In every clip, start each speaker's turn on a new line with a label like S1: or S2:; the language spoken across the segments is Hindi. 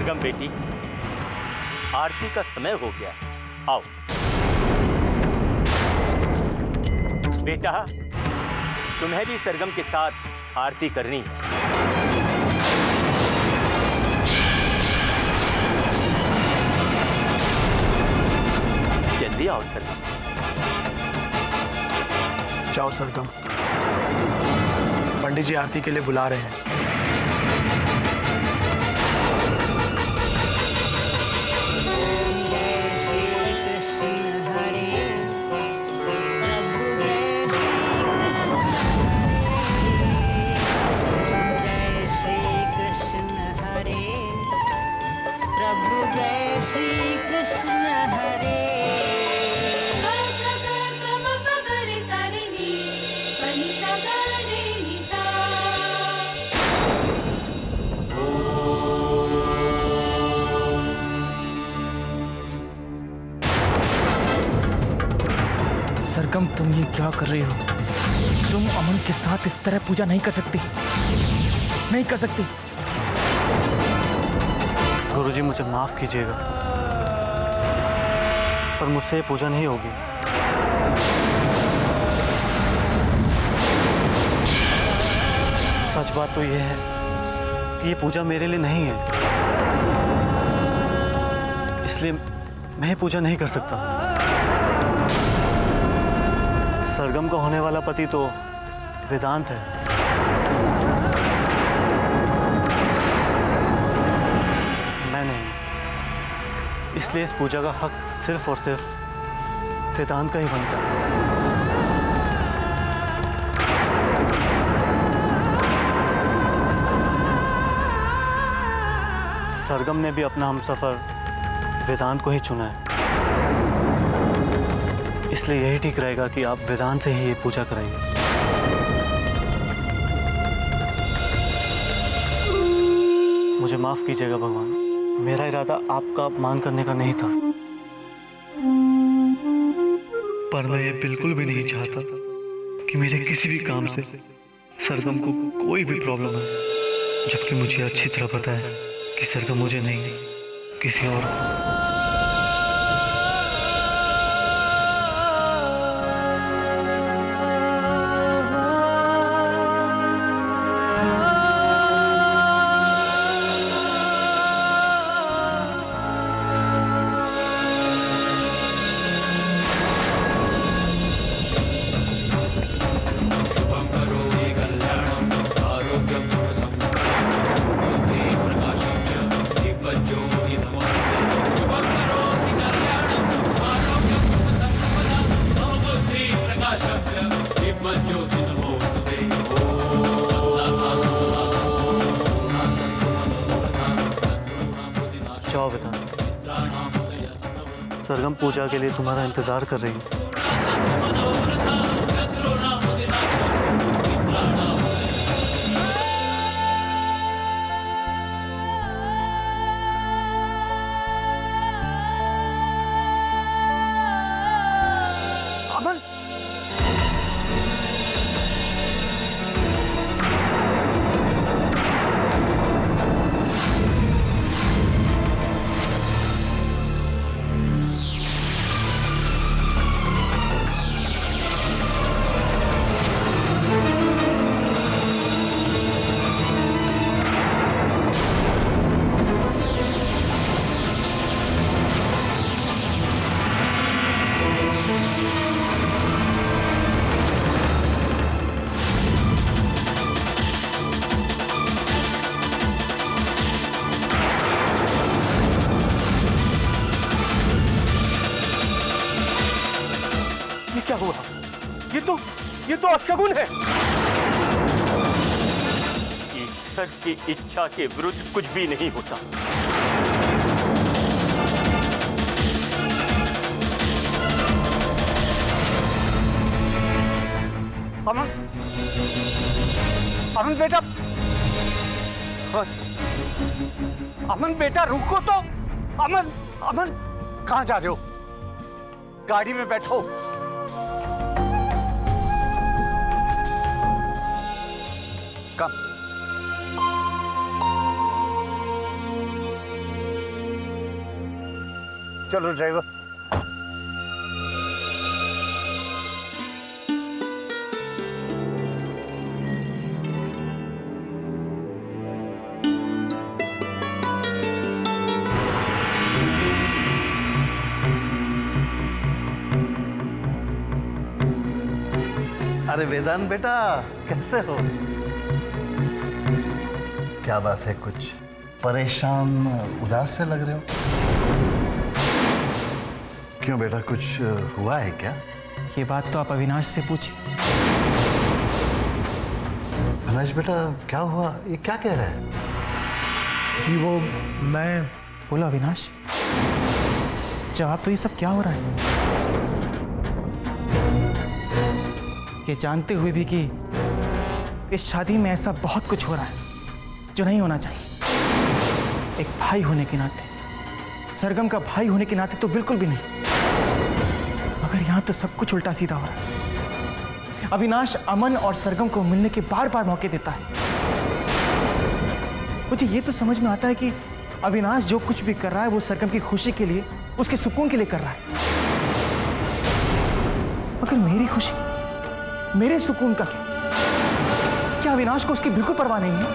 S1: सरगम बेटी, आरती का समय हो गया है, आओ। बेटा, तुम्हें भी सरगम के साथ आरती करनी है। जल्दी आओ सरगम।
S2: जाओ सरगम, पंडित जी आरती के लिए बुला रहे हैं।
S3: सरगम, तुम ये क्या कर रही हो? तुम अमन के साथ इस तरह पूजा नहीं कर सकती, नहीं कर सकती।
S4: गुरुजी, मुझे माफ कीजिएगा, पर मुझसे ये पूजा नहीं होगी। सच बात तो ये है कि ये पूजा मेरे लिए नहीं है, इसलिए मैं ये पूजा नहीं कर सकता। सरगम का होने वाला पति तो वेदांत है। मैं नहीं, इसलिए इस पूजा का हक सिर्फ और सिर्फ वेदांत का ही बनता है। सरगम ने भी अपना हमसफर वेदांत को ही चुना है, इसलिए यही ठीक रहेगा कि आप वेदांत से ही ये पूजा कराइए। मुझे माफ कीजिएगा भगवान, मेरा इरादा आपका अपमान करने का नहीं था, पर मैं ये बिल्कुल भी नहीं चाहता कि मेरे किसी भी काम से सरगम को कोई भी प्रॉब्लम है, जबकि मुझे अच्छी तरह पता है कि सरगम मुझे नहीं, किसी और को। जाओ वेदांत, सरगम पूजा के लिए तुम्हारा इंतजार कर रही है।
S1: क्या हुआ? ये तो अपशगुन है। ईश्वर की इच्छा के विरुद्ध कुछ भी नहीं होता। अमन बेटा, अमन बेटा रुको तो। अमन कहाँ जा रहे हो? गाड़ी में बैठो। कम। चलो ड्राइवर।
S5: अरे वेदांत बेटा, कैसे हो? क्या बात है, कुछ परेशान उदास से लग रहे हो? क्यों बेटा, कुछ हुआ है क्या?
S3: ये बात तो आप अविनाश से पूछिए।
S5: अविनाश बेटा, क्या हुआ? ये क्या कह रहा है?
S2: जी वो मैं
S3: बोलो अविनाश, जवाब तो ये सब क्या हो रहा है? ये जानते हुए भी कि इस शादी में ऐसा बहुत कुछ हो रहा है जो नहीं होना चाहिए। एक भाई होने के नाते, सरगम का भाई होने के नाते तो बिल्कुल भी नहीं, मगर यहां तो सब कुछ उल्टा सीधा हो रहा है। अविनाश अमन और सरगम को मिलने के बार बार मौके देता है। मुझे ये तो समझ में आता है कि अविनाश जो कुछ भी कर रहा है वो सरगम की खुशी के लिए, उसके सुकून के लिए कर रहा है, मगर मेरी खुशी, मेरे सुकून का क्या अविनाश को उसकी बिल्कुल परवाह नहीं है?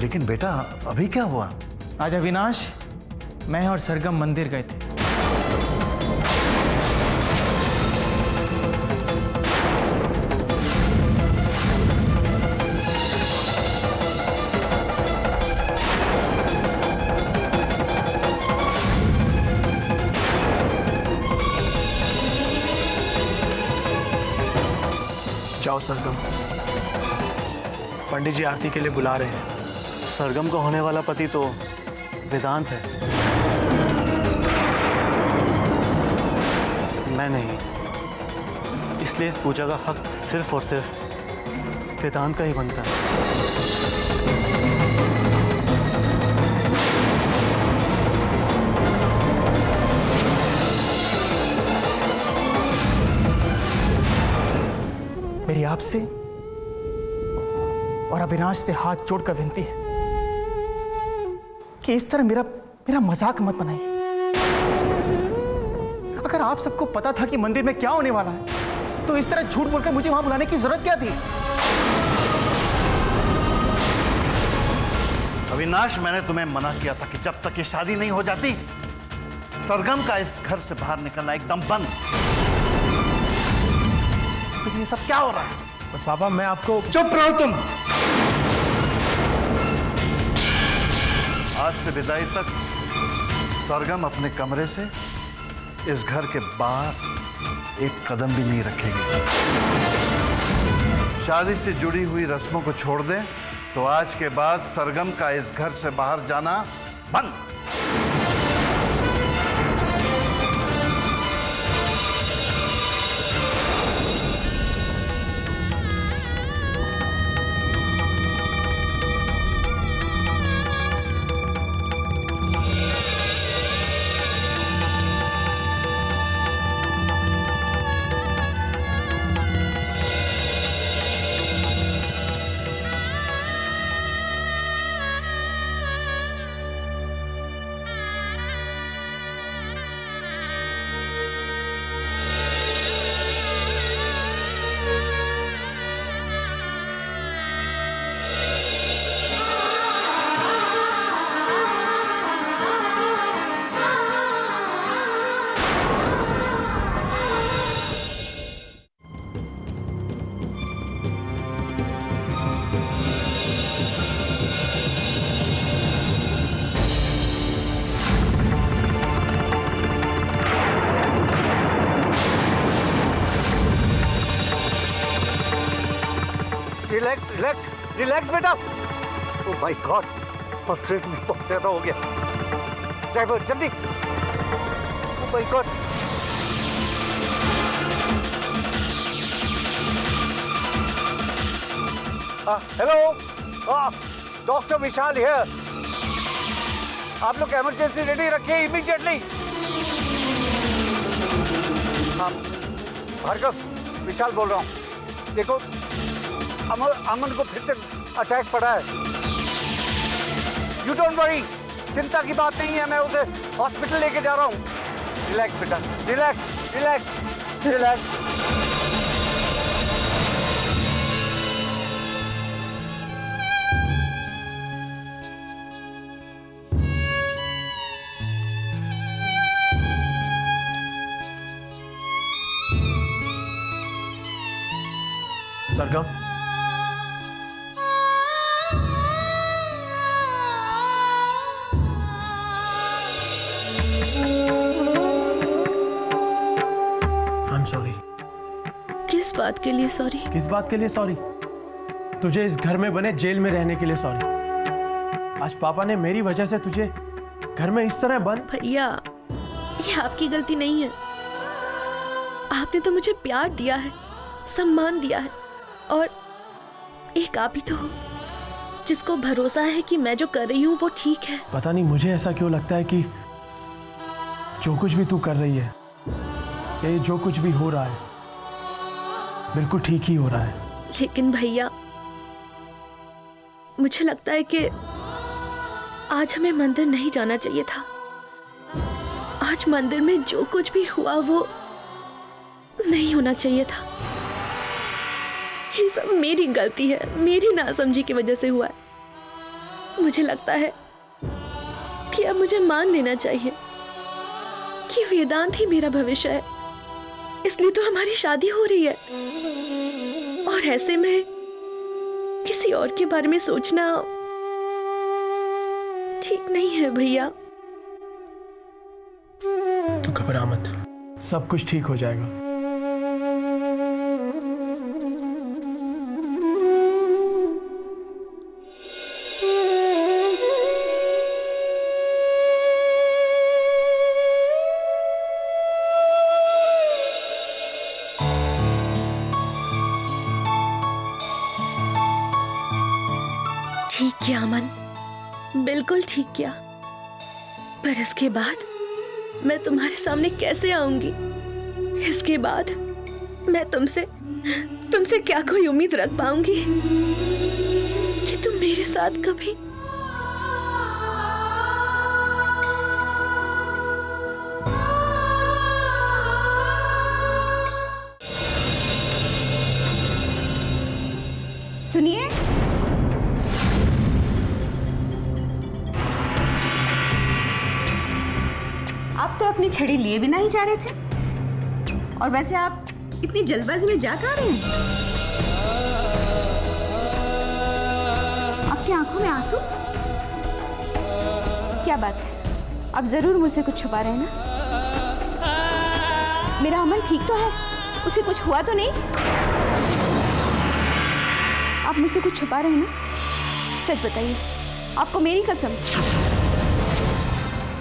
S5: लेकिन बेटा, अभी क्या हुआ?
S3: आज अविनाश, मैं और सरगम मंदिर गए थे।
S2: जाओ सरगम, पंडित जी आरती के लिए बुला रहे हैं।
S4: सरगम को होने वाला पति तो वेदांत है, मैं नहीं। इसलिए इस पूजा का हक सिर्फ और सिर्फ वेदांत का ही बनता है।
S3: मेरी आपसे और अविनाश से हाथ जोड़कर विनती है कि इस तरह मेरा मजाक मत बनाइए। अगर आप सबको पता था कि मंदिर में क्या होने वाला है, तो इस तरह झूठ बोलकर मुझे वहां बुलाने की जरूरत क्या थी?
S5: अविनाश, मैंने तुम्हें मना किया था कि जब तक ये शादी नहीं हो जाती, सरगम का इस घर से बाहर निकलना एकदम बंद। लेकिन ये सब क्या हो रहा है?
S2: बस पापा, मैं आपको
S5: चुप रहो तुम। आज से विदाई तक सरगम अपने कमरे से इस घर के बाहर एक कदम भी नहीं रखेगी। शादी से जुड़ी हुई रस्मों को छोड़ दें तो आज के बाद सरगम का इस घर से बाहर जाना बंद।
S1: रिलैक्स रिलैक्स रिलैक्स बेटा। Oh my God, pulse rate में बहुत ज्यादा हो गया। ड्राइवर जल्दी। Oh my God. Hello, doctor Vishal here. आप लोग इमरजेंसी रेडी रखिए इमीडिएटली। भार्गव, विशाल बोल रहा हूँ। देखो, अमन को फिर से अटैक पड़ा है। यू डोंट वरी, चिंता की बात नहीं है, मैं उसे हॉस्पिटल लेके जा रहा हूँ। रिलैक्स बेटा, relax relax relax.
S2: Sargam, I am sorry.
S6: किस बात के लिए सॉरी?
S2: किस बात के लिए सॉरी? तुझे इस घर में बने जेल में रहने के लिए सॉरी। आज पापा ने मेरी वजह से तुझे घर में इस तरह बंद।
S6: भैया, ये आपकी गलती नहीं है। आपने तो मुझे प्यार दिया है, सम्मान दिया है, और एक आप ही तो हो जिसको भरोसा है कि मैं जो कर रही हूँ वो ठीक है।
S2: पता नहीं मुझे ऐसा क्यों लगता है कि जो कुछ भी तू कर रही है, ये जो कुछ भी हो रहा है बिल्कुल ठीक ही हो रहा है।
S6: लेकिन भैया, मुझे लगता है कि आज हमें मंदिर नहीं जाना चाहिए था। आज मंदिर में जो कुछ भी हुआ वो नहीं होना चाहिए था। ये सब मेरी गलती है, मेरी नासमझी की वजह से हुआ है। मुझे लगता है कि अब मुझे मान लेना चाहिए कि वेदांत ही मेरा भविष्य है, इसलिए तो हमारी शादी हो रही है। और ऐसे में किसी और के बारे में सोचना ठीक नहीं है भैया।
S2: तू घबरा मत, सब कुछ ठीक हो जाएगा।
S6: ठीक किया अमन, बिल्कुल ठीक किया। पर इसके बाद मैं तुम्हारे सामने कैसे आऊंगी? इसके बाद मैं तुमसे क्या कोई उम्मीद रख पाऊंगी कि तुम मेरे साथ कभी
S7: सुनिए, आप तो अपनी छड़ी लिए बिना ही जा रहे थे, और वैसे आप इतनी जल्दबाजी में जा कहाँ रहे हैं? आपकी आंखों में आंसू? क्या बात है, आप जरूर मुझसे कुछ छुपा रहे हैं ना? मेरा अमन ठीक तो है, उसे कुछ हुआ तो नहीं? आप मुझसे कुछ छुपा रहे हैं ना? सच बताइए, आपको मेरी कसम।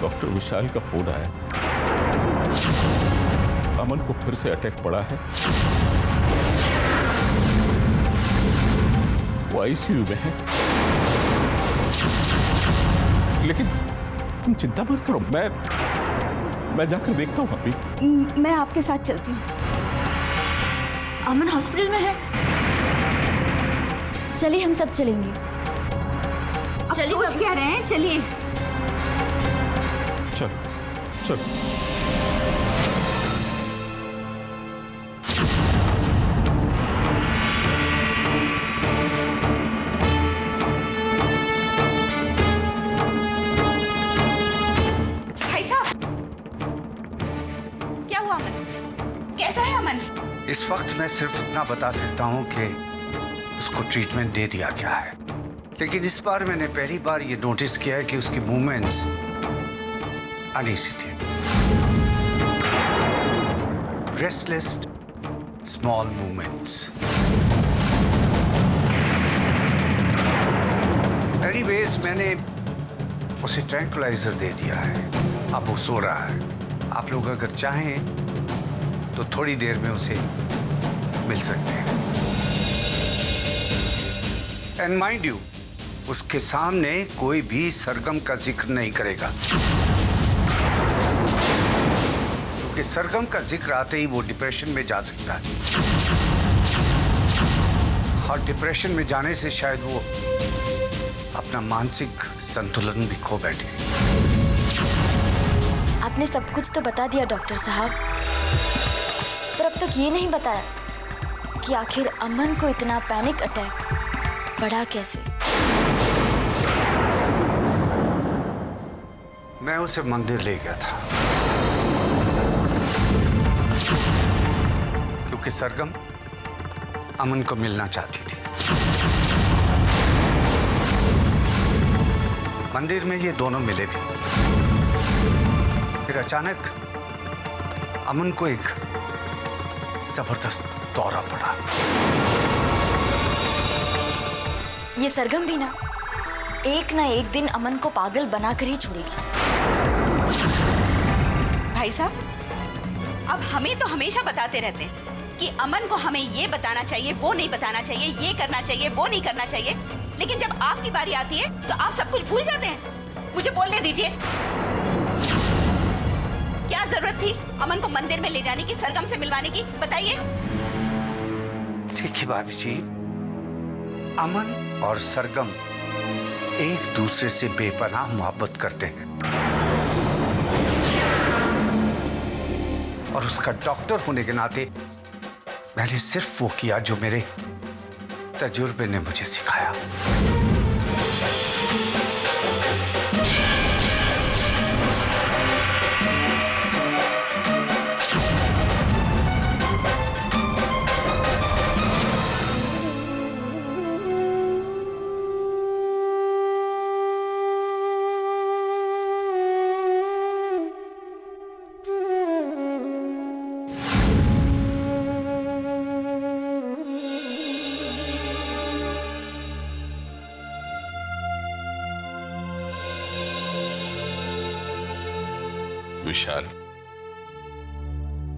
S8: डॉक्टर विशाल का फोन आया, अमन को फिर से अटैक पड़ा है, वो आईसीयू में है। लेकिन तुम चिंता मत करो, मैं जाकर देखता हूं अभी।
S7: मैं आपके साथ चलती हूँ।
S9: अमन हॉस्पिटल में है, चलिए हम सब चलेंगे।
S7: अब सोच क्या रहे हैं, चलिए।
S8: चल चल।
S7: भाई साहब, क्या हुआ अमन? कैसा है अमन?
S1: इस वक्त मैं सिर्फ इतना बता सकता हूँ कि उसको ट्रीटमेंट दे दिया गया है, लेकिन इस बार मैंने पहली बार ये नोटिस किया है कि उसकी मूवमेंट्स अनईजी थे। Restless small movements. एनीवेज, मैंने उसे ट्रैंकुलाइजर दे दिया है, अब वो सो रहा है। आप लोग अगर चाहें तो थोड़ी देर में उसे मिल सकते हैं। एंड माइंड यू, उसके सामने कोई भी सरगम का जिक्र नहीं करेगा, क्योंकि सरगम का जिक्र आते ही वो डिप्रेशन में जा सकता है, और डिप्रेशन में जाने से शायद वो अपना मानसिक संतुलन भी खो बैठे।
S9: आपने सब कुछ तो बता दिया डॉक्टर साहब, पर अब तक ये नहीं बताया कि आखिर अमन को इतना पैनिक अटैक बढ़ा कैसे।
S1: मैं उसे मंदिर ले गया था क्योंकि सरगम अमन को मिलना चाहती थी। मंदिर में ये दोनों मिले भी। फिर अचानक अमन को एक जबरदस्त दौरा पड़ा।
S9: ये सरगम भी ना एक दिन अमन को पागल बनाकर ही छोड़ेगी।
S7: भाई साहब, अब हमें तो हमेशा बताते रहते हैं कि अमन को हमें ये बताना चाहिए, वो नहीं बताना चाहिए, ये करना चाहिए, वो नहीं करना चाहिए, लेकिन जब आपकी बारी आती है तो आप सब कुछ भूल जाते हैं। मुझे बोलने दीजिए, क्या जरूरत थी अमन को मंदिर में ले जाने की, सरगम से मिलवाने की? बताइए।
S1: देखिए भाभी जी, अमन और सरगम एक दूसरे से बेपनाह मोहब्बत करते हैं और उसका डॉक्टर होने के नाते मैंने सिर्फ वो किया जो मेरे तजुर्बे ने मुझे सिखाया।
S8: विशाल,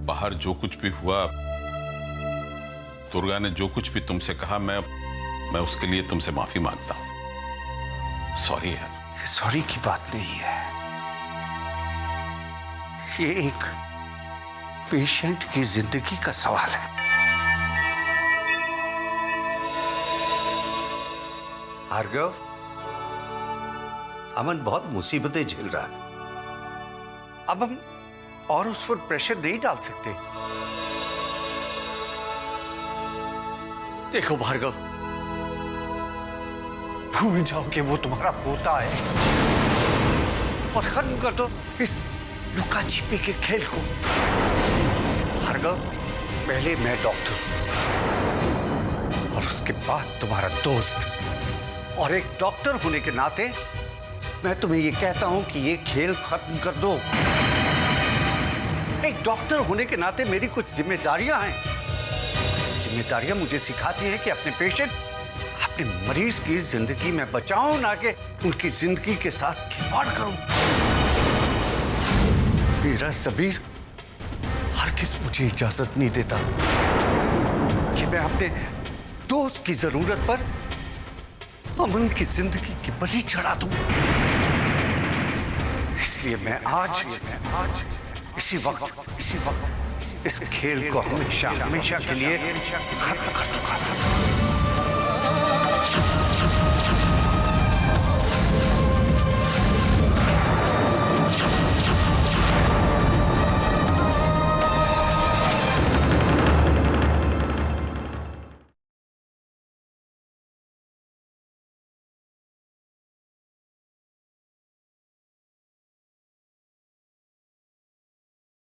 S8: बाहर जो कुछ भी हुआ, दुर्गा ने जो कुछ भी तुमसे कहा, मैं उसके लिए तुमसे माफी मांगता हूं। सॉरी यार।
S1: सॉरी की बात नहीं है, ये एक पेशेंट की जिंदगी का सवाल है। भार्गव, अमन बहुत मुसीबतें झेल रहा है। अब हम और उस पर प्रेशर नहीं डाल सकते। देखो भार्गव, भूल जाओ कि वो तुम्हारा पोता है और खत्म कर दो इस लुका छिपी के खेल को। भार्गव, पहले मैं डॉक्टर हूं और उसके बाद तुम्हारा दोस्त, और एक डॉक्टर होने के नाते मैं तुम्हें ये कहता हूं कि ये खेल खत्म कर दो। एक डॉक्टर होने के नाते मेरी कुछ जिम्मेदारियां हैं। जिम्मेदारियां मुझे सिखाती हैं कि अपने पेशेंट, अपने मरीज की जिंदगी में बचाऊं, ना कि उनकी जिंदगी के साथ खिलवाड़ करूं। मेरा सबीर हरगिज़ मुझे इजाजत नहीं देता कि मैं अपने दोस्त की जरूरत पर अमन की जिंदगी की बलि चढ़ा दूं। इसलिए मैं आज इसी वक्त इस खेल को हमेशा के लिए खत्म कर दूंगा।